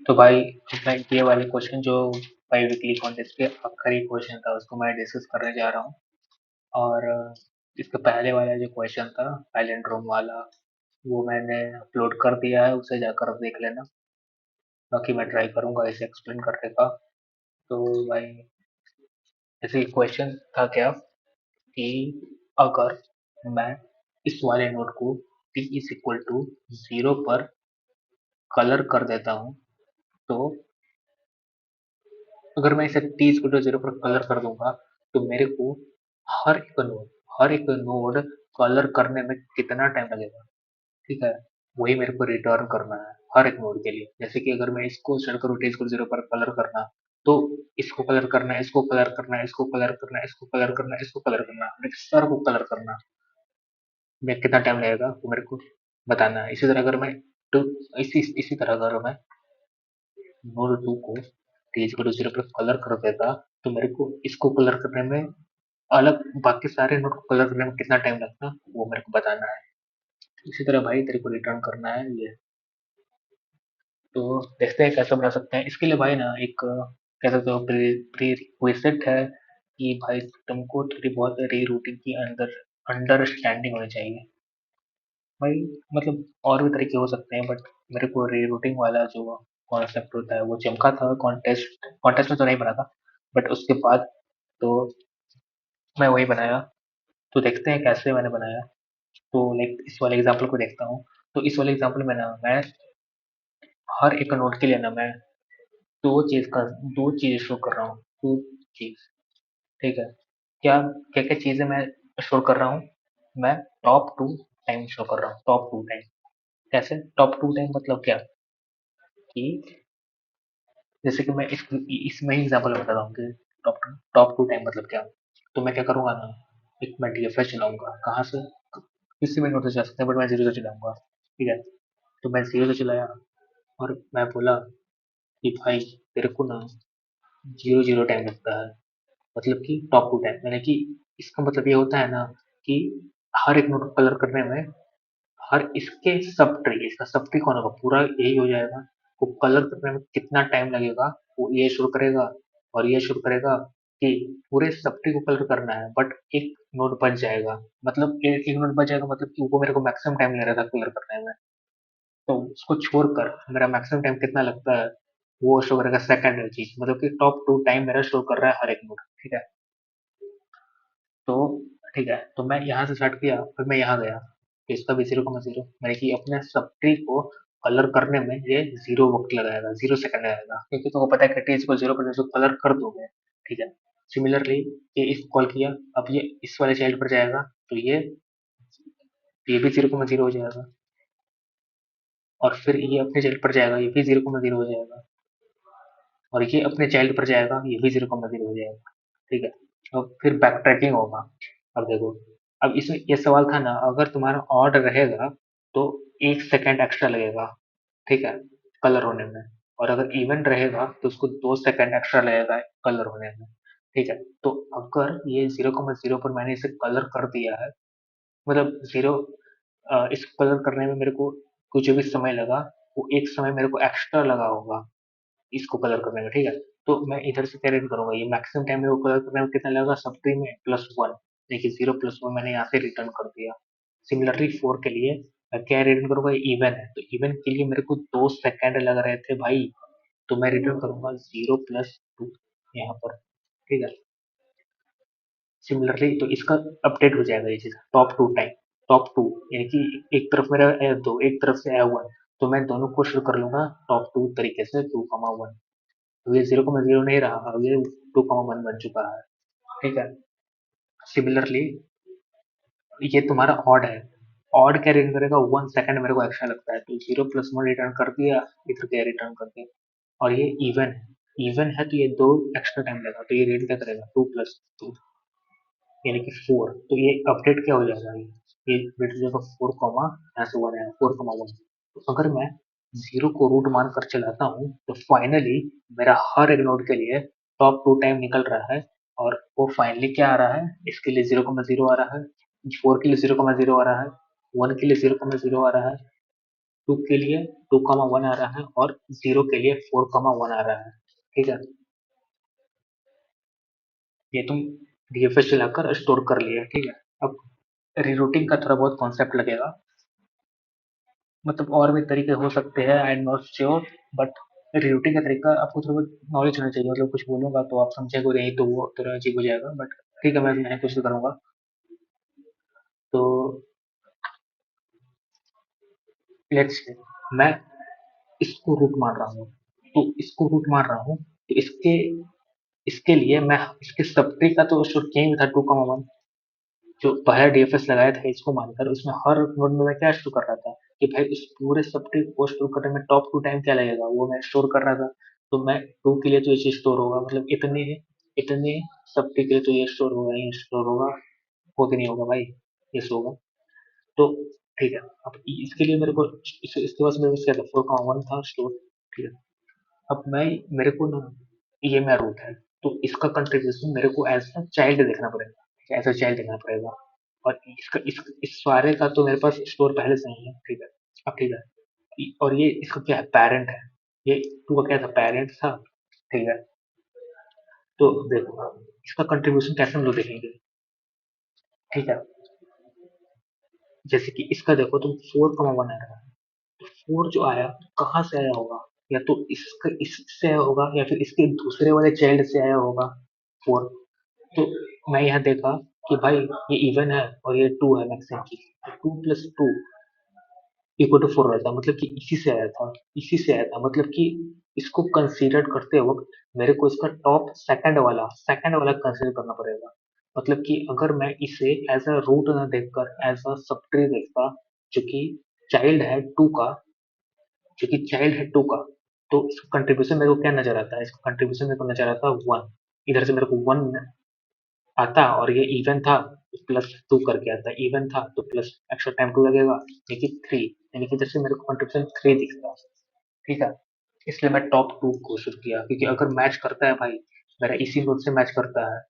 तो भाई मैं ये वाले क्वेश्चन जो भाई वीकली कॉन्टेस्ट के आखिरी क्वेश्चन था उसको मैं डिस्कस करने जा रहा हूँ। और इसके पहले वाला जो क्वेश्चन था पैलिंड्रोम वाला वो मैंने अपलोड कर दिया है, उसे जाकर देख लेना। बाकी मैं ट्राई करूंगा इसे एक्सप्लेन करने का। तो भाई जैसे क्वेश्चन था क्या कि अगर मैं इस वाले नोट को t इज इक्वल टू 0 पर कलर कर देता हूँ, तो अगर मैं इसे t इक्वल टू 0 पर कलर कर दूंगा तो मेरे को हर एक नोड हर एक नोड कलर करने में कितना टाइम लगेगा। ठीक है, वही मेरे को रिटर्न करना है हर एक नोड के लिए। जैसे कि अगर मैं इसको सेट करूँ t इक्वल टू 0 पर कलर करना, तो इसको कलर करना है, इसको कलर करना है, इसको कलर करना है, इसको कलर करना है, इसको कलर करना है, सर को कलर करना में कितना टाइम लगेगा वो मेरे को बताना है। इसी तरह अगर मैं टू इसी तरह अगर मैं नोड टू को तेज को दूसरे पर कलर कर देता, तो मेरे को इसको कलर करने में अलग बाकी सारे नोड को कलर करने में कितना टाइम लगता वो मेरे को बताना है। इसी तरह भाई तेरे को रिटर्न करना है ये। तो देखते हैं कैसे बना सकते हैं। इसके लिए भाई ना एक कह सकते हो प्री रिक्वेस्ट है कि भाई तुमको थोड़ी बहुत री रूटिंग की अंडरस्टैंडिंग होनी चाहिए। भाई मतलब और भी तरीके हो सकते हैं, बट मेरे को रीरूटिंग वाला जो कॉन्सेप्ट होता है वो चमका था कॉन्टेस्ट में तो नहीं बना था, बट उसके बाद तो मैं वही बनाया। तो देखते हैं कैसे मैंने बनाया। तो लाइक इस वाले एग्जांपल को देखता हूँ। तो इस वाले एग्जांपल में ना मैं हर एक नोड के लिए ना मैं दो चीज शो कर रहा हूँ। टू चीज, ठीक है। क्या क्या क्या चीजें मैं शो कर रहा हूँ? मैं टॉप टू टाइम शो कर रहा हूँ, टॉप टू टाइम। कैसे टॉप टू टाइम मतलब क्या कि जैसे कि मैं इसमें ही एग्जांपल बताता हूँ कि टॉप टू टाइम मतलब क्या। तो मैं क्या करूंगा ना, एक मैं डीएफएस चलाऊंगा। कहाँ से? किसी में नोट से चला सकते हैं, बट मैं जीरो से चलाऊंगा। ठीक है, तो मैं जीरो से चलाया और मैं बोला कि भाई तेरे को ना जीरो जीरो टाइम लगता है, मतलब कि टॉप टू टाइम। यानी कि इसका मतलब ये होता है ना कि हर एक नोट को कलर करने में हर इसके सब ट्री, इसका सब ट्री कौन होगा, पूरा यही हो जाएगा। वो कलर करने में कितना टाइम लगेगा वो ये शुरू करेगा। और ये शुरू करेगा कि पूरे सब ट्री को कलर करना है, बट एक नोट बच जाएगा। मतलब एक नोट बच जाएगा मतलब कि वो मेरे को मैक्सिमम टाइम ले रहा था कलर करने में। तो उसको छोड़कर मेरा मैक्सिमम टाइम कितना लगता है वो शो करेगा सेकंड चीज, मतलब कि टॉप टू टाइम मेरा शो कर रहा है हर एक नोट। ठीक है, तो ठीक है, तो मैं यहाँ से स्टार्ट किया फिर मैं यहाँ गया, तो इसका भी 0,0 मैंने कि अपने सब ट्री को कलर करने में ये 0 वक्त लगाएगा, 0 सेकंड लगाएगा, क्योंकि तुमको पता है कि टी इसको 0 पर इसको कलर कर दोगे। ठीक है, सिमिलरली ये इसको कॉल किया, अब ये इस वाले चाइल्ड पर जाएगा, तो ये भी 0,0 हो जाएगा। और फिर ये अपने चाइल्ड पर जाएगा, ये भी 0,0 हो जाएगा। और ये अपने चाइल्ड पर जाएगा, ये भी 0,0 हो जाएगा। ठीक है, अब फिर बैक ट्रैकिंग होगा। अब देखो, अब इसमें ये सवाल था ना, अगर तुम्हारा ऑड रहेगा तो 1 सेकंड एक्स्ट्रा लगेगा। ठीक है, कलर होने में। और अगर इवन रहेगा तो उसको 2 सेकंड एक्स्ट्रा लगेगा कलर होने में। ठीक है, तो अगर ये 0,0 पर मैंने इसे कलर कर दिया है, मतलब जीरो, इस कलर करने में मेरे को कुछ भी समय लगा, वो एक समय मेरे को एक्स्ट्रा लगा होगा इसको कलर करने में। ठीक है, तो मैं इधर से क्या रिटर्न करूंगा, ये मैक्सिमम टाइम मेरे को कलर करने में कितना लगेगा, सब ट्री में +1। देखिए 0 + 1 मैंने यहाँ से रिटर्न कर दिया। सिमिलरली 4 के लिए मैं क्या रिटर्न करूंगा, इवन है तो इवन के लिए मेरे को 2 सेकंड लग रहे थे भाई, तो मैं रिटर्न करूंगा 0 + 2 यहाँ पर। ठीक है, सिमिलरली तो इसका अपडेट हो जाएगा ये चीज, top two time, top two, यानी कि एक तरफ मेरा दो, एक तरफ से वन, तो मैं दोनों को शुरू कर लूंगा टॉप टू तरीके से 2,1। तो ये 0,0 नहीं रहा, अब ये 2,1 बन चुका है। ठीक है, सिमिलरली ये तुम्हारा ऑड है, ऑड क्या रिटर्न करेगा, 1 सेकंड मेरे को एक्स्ट्रा लगता है, तो 0 + 1 रिटर्न कर दिया, इधर क्या रिटर्न कर दिया। और ये इवन है तो ये दो एक्स्ट्रा टाइम लेगा, तो ये रेट क्या करेगा, 2 + 2 यानी कि 4। तो ये अपडेट क्या हो जाएगा, ये रेट हो जाएगा 4, यहाँ से 1 है, 4,1। तो अगर मैं 0 को रूट मान कर चलाता हूँ तो फाइनली मेरा हर एक नोड के लिए टॉप टू टाइम निकल रहा है। और वो फाइनली क्या आ रहा है, इसके लिए 0,0 आ रहा है, 4 के लिए 0,0 आ रहा है, 1 के लिए 0,0 आ रहा है, 2 के लिए 2,1 आ रहा है और 0 के लिए 4,1 आ रहा है, ठीक है? ये तुम डीएफएस चलाकर स्टोर कर लिया, ठीक है? अब रीरूटिंग का थोड़ा बहुत कॉन्सेप्ट लगेगा, मतलब और भी तरीके हो सकते हैं, I am not sure, but rerouting का तरीका आपको थोड़ा बहुत नॉलेज होना चाहिए, मतलब कुछ बोलूँगा तो आप समझोगे नहीं तो वो थोड़ा अजीब हो जाएगा, बट ठीक है, मैं कोशिश करूँगा। तो लेट्स से मैं इसको रूट मान रहा हूँ, तो इसको रूट मान रहा हूँ, तो इसके लिए मैं इसके सबट्री का तो स्टोर किया ही था 2,1, जो पहला डीएफएस लगाया था इसको मानकर, उसमें हर नोड में मैं क्या स्टोर कर रहा था कि भाई उस पूरे सबट्री को स्टोर करने में टॉप टू टाइम क्या लगेगा वो मैं स्टोर कर रहा था। तो मैं टू के लिए तो ये चीज स्टोर होगा, मतलब इतने सबट्री के लिए तो ये स्टोर होगा ही स्टोर होगा, वो तो नहीं होगा भाई, ये होगा। तो ठीक है, अब इसके लिए मेरे को इसके पास मेरे पास क्या था, 4,1 था स्टोर, ठीक है? अब मैं मेरे को ना ये मेरा रूट है, तो इसका कंट्रीब्यूशन मेरे को एज अ चाइल्ड देखना पड़ेगा, एज अ चाइल्ड देखना पड़ेगा। और इस सारे का तो मेरे पास स्टोर पहले से ही है, ठीक है? अब ठीक है, और ये इसका क्या है, पेरेंट है, ये टू का क्या था, पेरेंट था, ठीक है? तो देखो इसका कंट्रीब्यूशन कैसे हम लोग देखेंगे, ठीक है? जैसे कि इसका देखो तुम 4,1 आ रहा है, तो 4 जो आया कहाँ से आया होगा, या तो इससे आया होगा या फिर इसके दूसरे वाले चाइल्ड से आया होगा 4। तो मैं यहाँ देखा कि भाई ये इवन है और ये 2 है मैक्सिमम की, तो 2 प्लस 2 इक्वल टू 4 रहता, मतलब कि इसी से आया था, मतलब कि इसको कंसीडर करते वक्त मेरे को इसका टॉप सेकंड वाला कंसीडर करना पड़ेगा। मतलब कि अगर मैं इसे एज अ रूट ना देखकर एज अ सबट्री देखता, जो कि चाइल्ड है 2 का, जो कि चाइल्ड है 2 का, तो इसका कंट्रीब्यूशन मेरे को क्या नजर आता है, इसका कंट्रीब्यूशन मेरे को नजर आता है 1, इधर से मेरे को 1 आता, और ये इवन था तो प्लस 2 करके आता, इवन था तो प्लस एक्स्ट्रा टाइम 2 लगेगा, यानी कि 3, यानी कि जैसे मेरे को कंट्रीब्यूशन 3 दिखता, ठीक है? इसलिए मैं टॉप 2 को चूज किया, क्योंकि अगर मैच करता है भाई, मेरा इसी नोड से मैच करता है,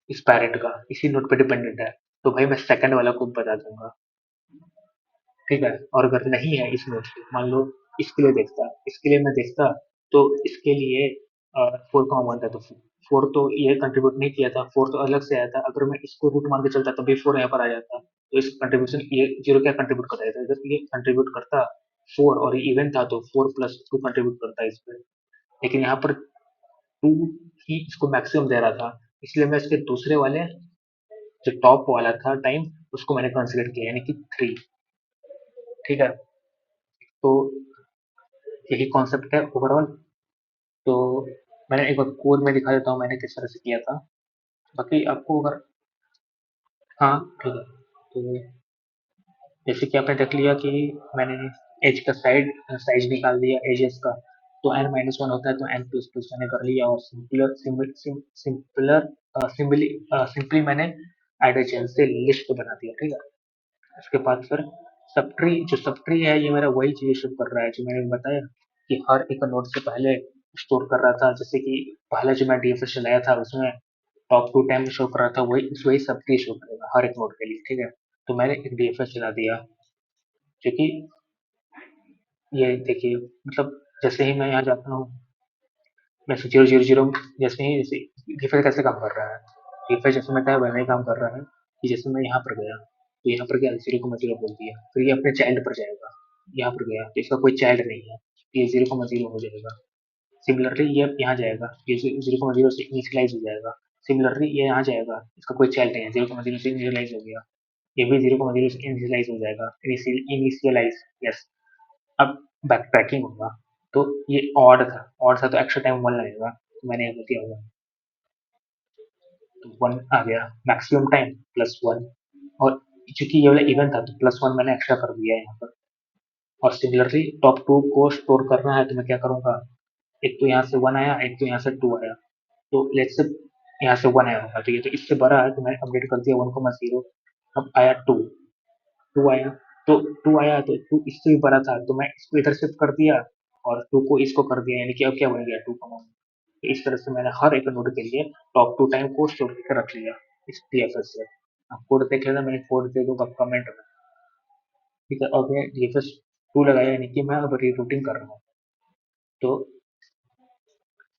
इस पैरेंट का इसी नोड पे डिपेंडेंट है, तो भाई मैं सेकंड वाला को बता दूंगा, ठीक है? और अगर नहीं है इस नोड से, मान लो इसके लिए मैं देखता, तो इसके लिए 4,1 था, तो 4 तो ये कंट्रीब्यूट नहीं किया था, 4 तो अलग से आया था, अगर मैं इसको रूट मान के चलता तभी 4 यहाँ पर आ जाता, तो इस कंट्रीब्यूशन ये जीरो क्या कंट्रीब्यूट कर रहा था, इधर ये कंट्रीब्यूट करता 4, और ये इवेंट था तो 4 प्लस 2 कंट्रीब्यूट करता है इस पे, लेकिन यहाँ पर 2 ही इसको मैक्सिमम दे रहा था, इसलिए मैं इसके दूसरे वाले जो टॉप वाला था टाइम, उसको मैंने कंसिडर किया, यानी कि 3, ठीक है? तो यही कॉन्सेप्ट है ओवरऑल। तो मैंने एक बार कोड में दिखा देता हूँ मैंने किस तरह से किया था, बाकी आपको अगर, हाँ ठीक है, तो जैसे कि आपने देख लिया कि मैंने एज का साइज निकाल दिया एजेस का, तो n-1 होता है तो n प्लस प्लस मैंने कर लिया, और सिंपली मैंने एडिशन से लिस्ट बना दिया, ठीक है? उसके बाद फिर सब ट्री है, ये मेरा वही चीज शो कर रहा है जो मैंने बताया कि हर एक नोड से पहले स्टोर कर रहा था, जैसे कि पहले जो मैं डीएफएस चलाया था उसमें टॉप टू टाइम शो कर रहा था, वही सब ट्री शो करेगा हर एक नोड के लिए, ठीक है? तो मैंने एक डीएफएस चला दिया, जो कि ये देखिए, मतलब जैसे ही मैं यहाँ जाता हूँ, जैसे 000, जैसे डीएफएस कैसे काम कर रहा है, डीएफएस जैसे मैं कहा वैसे ही काम कर रहा है, कि जैसे मैं यहाँ पर गया तो यहाँ पर क्या 0,0 बोल दिया, फिर ये अपने चाइल्ड पर जाएगा, यहाँ पर गया तो इसका कोई चाइल्ड नहीं है, ये 0,0 हो जाएगा। सिमिलरली ये यहाँ जाएगा, ये 0,0 से इनिशियलाइज हो जाएगा, सिमिलरली ये यहाँ जाएगा, इसका कोई चाइल्ड नहीं है, 0,0 से इनिशियलाइज हो गया, ये भी 0,0 से इनिशियलाइज हो जाएगा, इनिशियलाइज, यस। अब बैक ट्रैकिंग होगा, तो ये ऑड था तो एक्स्ट्रा टाइम 1 लगेगा, तो मैंने यहाँ पे किया होगा, तो 1 आ गया, मैक्सिमम टाइम प्लस 1, और चूंकि ये वाला इवन था तो प्लस 1 मैंने एक्स्ट्रा कर दिया है यहाँ पर। और सिमिलरली टॉप 2 को स्टोर करना है तो मैं क्या करूँगा, एक तो यहाँ से 1 आया, एक तो यहाँ से 2 आया, तो लेट्स से यहाँ से 1 आया होगा, तो ये तो इससे बड़ा है तो मैंने अपडेट कर दिया 1,0। अब आया 2, 2 आया, तो 2 आया तो 2 इससे भी बड़ा था तो मैं इसको इधर शिफ्ट कर दिया, और 2 को इसको कर दिया, यानी कि अब क्या बन गया 2,1। तो इस तरह से मैंने हर एक नोड के लिए टॉप टू टाइम को स्टोर करके रख लिया इस डीएफएस से। आप कोड देख लेना, मैंने कोड दे दूंगा कमेंट में, ठीक है? अब ये डीएफएस टू लगाया यानी कि मैं अब रीरूटिंग कर रहा हूँ। तो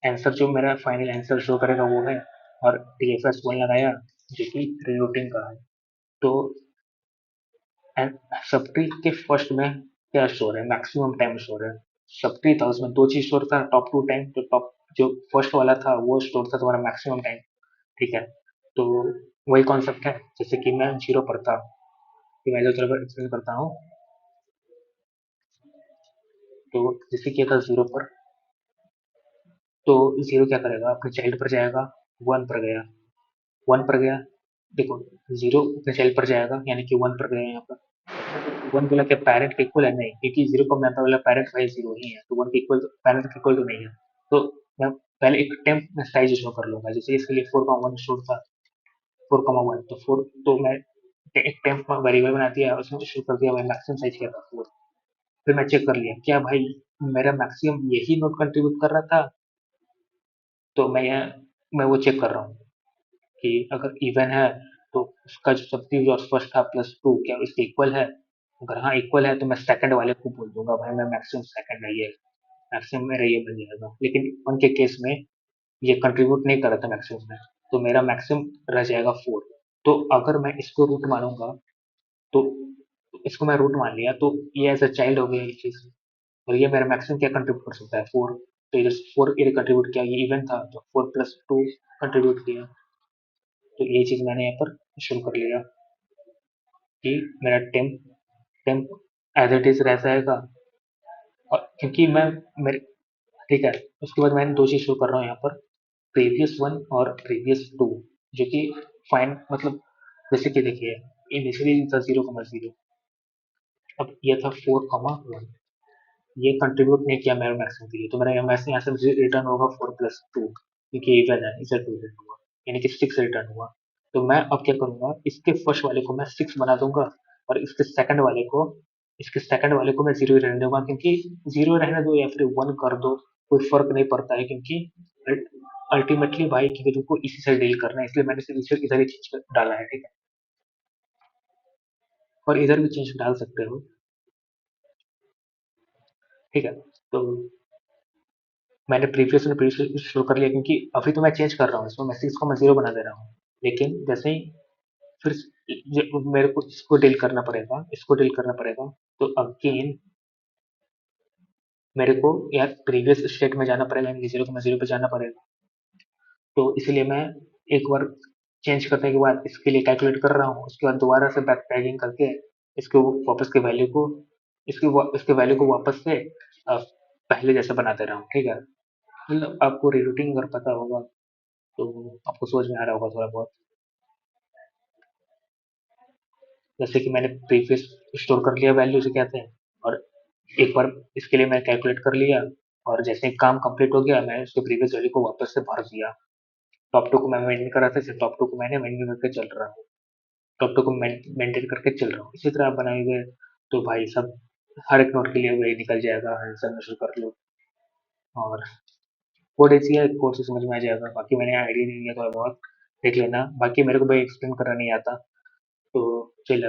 आंसर जो मेरा फाइनल आंसर शो करेगा वो है, और TFS 1 लगाया जो कि रीरूटिंग का है। तो एंड सबट्री के फर्स्ट में क्या शो रहा है, मैक्सिमम टाइम शो रहा है। सबट्री था उसमें दो चीज शोर था, टॉप टू टाइम, तो टॉप जो फर्स्ट वाला था वो स्टोर था तुम्हारा मैक्सिमम टाइम। ठीक है, तो वही कॉन्सेप्ट है। जैसे कि मैं जीरो पर था, कि मैं जो चलो एक्सप्लेन करता हूँ। तो जैसे किया था जीरो पर, तो जीरो क्या करेगा, अपने चाइल्ड पर जाएगा, वन पर गया, वन पर गया, देखो जीरो अपने चाइल्ड पर जाएगा यानी कि वन पर गया यहाँ पर। वन बोला क्या पैरेंट के इक्वल है, नहीं, क्योंकि जीरो का मतलब बोला पैरेंट भाई जीरो ही है, तो वन के इक्वल, पैरेंट के इक्वल तो नहीं है। तो मैं पहले एक टेम्प में साइज शो कर लूंगा, जैसे इसके लिए 4,1 शो था, 4,1, तो 4, तो मैं एक टेम्प वेरिएबल बना दिया, उसमें शो कर दिया मैं मैक्सिमम साइज क्या था 4। फिर मैं चेक कर लिया क्या भाई मेरा मैक्सिमम यही नोट कंट्रीब्यूट कर रहा था, तो मैं वो चेक कर रहा हूँ कि अगर इवन है तो उसका जो सबट्यूज और फर्स्ट था प्लस टू क्या इसके इक्वल है। अगर हाँ इक्वल है तो मैं सेकंड वाले को बोल दूंगा भाई मैं मैक्सिमम सेकंड है, ये मैक्सिमम मेरा ये बन जाएगा। लेकिन उनके केस में ये कंट्रीब्यूट नहीं कर रहा था मैक्सिमम में, तो मेरा मैक्सिमम रह जाएगा 4। तो अगर मैं इसको रूट मानूंगा, तो इसको मैं रूट मान लिया, तो ये एज अ चाइल्ड हो गया ये चीज, और ये मेरा मैक्सिमम क्या कंट्रीब्यूट कर सकता है 4। तो इधर 4 ये कंट्रीब्यूट किया, ये इवन था तो 4 + 2 कंट्रीब्यूट किया। तो ये चीज मैंने यहाँ पर शुरू कर लिया कि मेरा temp temp as it is रह जाएगा। और क्योंकि मैं मेरे ठीक है, उसके बाद मैंने दो चीज शुरू कर रहा हूँ यहाँ पर, प्रीवियस वन और प्रीवियस टू, जो कि फाइन मतलब जैसे कि देखिए इनिशियली था 0,0, अब ये था 4,1, ये कंट्रीब्यूट नहीं किया मेरे मैक्सिमम के लिए, तो मेरा यहाँ से मुझे रिटर्न होगा 4 + 2, क्योंकि इवन है इसे 2 रिटर्न हुआ, यानी कि 6 रिटर्न हुआ। तो मैं अब क्या करूंगा, इसके फर्स्ट वाले को मैं 6 बना दूंगा, और इसके सेकंड वाले को मैं जीरो रहने दूंगा, क्योंकि जीरो रहने दो या फिर वन कर दो, कोई फर्क नहीं पड़ता है, क्योंकि अल्टीमेटली भाई क्योंकि तुमको इसी से डील करना है, इसलिए मैंने सिर्फ इधर ही चेंज डाला है। ठीक है, और इधर भी चेंज डाल सकते हो। ठीक है, तो मैंने प्रीवियस शुरू कर लिया, क्योंकि अभी तो मैं चेंज कर रहा हूँ इसमें, मैं 6 को मैं जीरो बना दे रहा हूँ। लेकिन जैसे ही फिर मेरे को इसको डील करना पड़ेगा, इसको डील करना पड़ेगा, तो अगेन मेरे को यार प्रीवियस स्टेट में जाना पड़ेगा, यानी जीरो को मैं जीरो पे जाना पड़ेगा। तो इसलिए मैं एक बार चेंज करने के बाद इसके लिए कैलकुलेट कर रहा हूँ, उसके बाद दोबारा से बैक ट्रैकिंग करके इसको वापस के वैल्यू को इसके वैल्यू को वापस से अ, पहले जैसे बना दे रहा हूँ। ठीक है, मतलब आपको रिरूटिंग अगर पता होगा तो आपको समझ में आ रहा होगा थोड़ा बहुत। जैसे कि मैंने प्रीवियस स्टोर कर लिया वैल्यू से कहते हैं, और एक बार इसके लिए मैं कैलकुलेट कर लिया, और जैसे ही काम कंप्लीट हो गया मैं उसके प्रीवियस वैल्यू को वापस से भर दिया। टॉप टू को मैं मेंटेन कर रहा था, सिर्फ टॉप टू को मैंने मेंटेन करके चल रहा हूँ, टॉप टू को मेंटेन करके चल रहा हूँ, इसी तरह आप बनाएंगे तो भाई सब हर एक नोट के लिए वही निकल जाएगा, आंसर में शुरू कर लो। और कोड ऐसी है, कोड से समझ में आ जाएगा, बाकी मैंने आइडिया नहीं दिया थोड़ा बहुत देख लेना, बाकी मेरे को भाई एक्सप्लेन करना नहीं आता, तो चल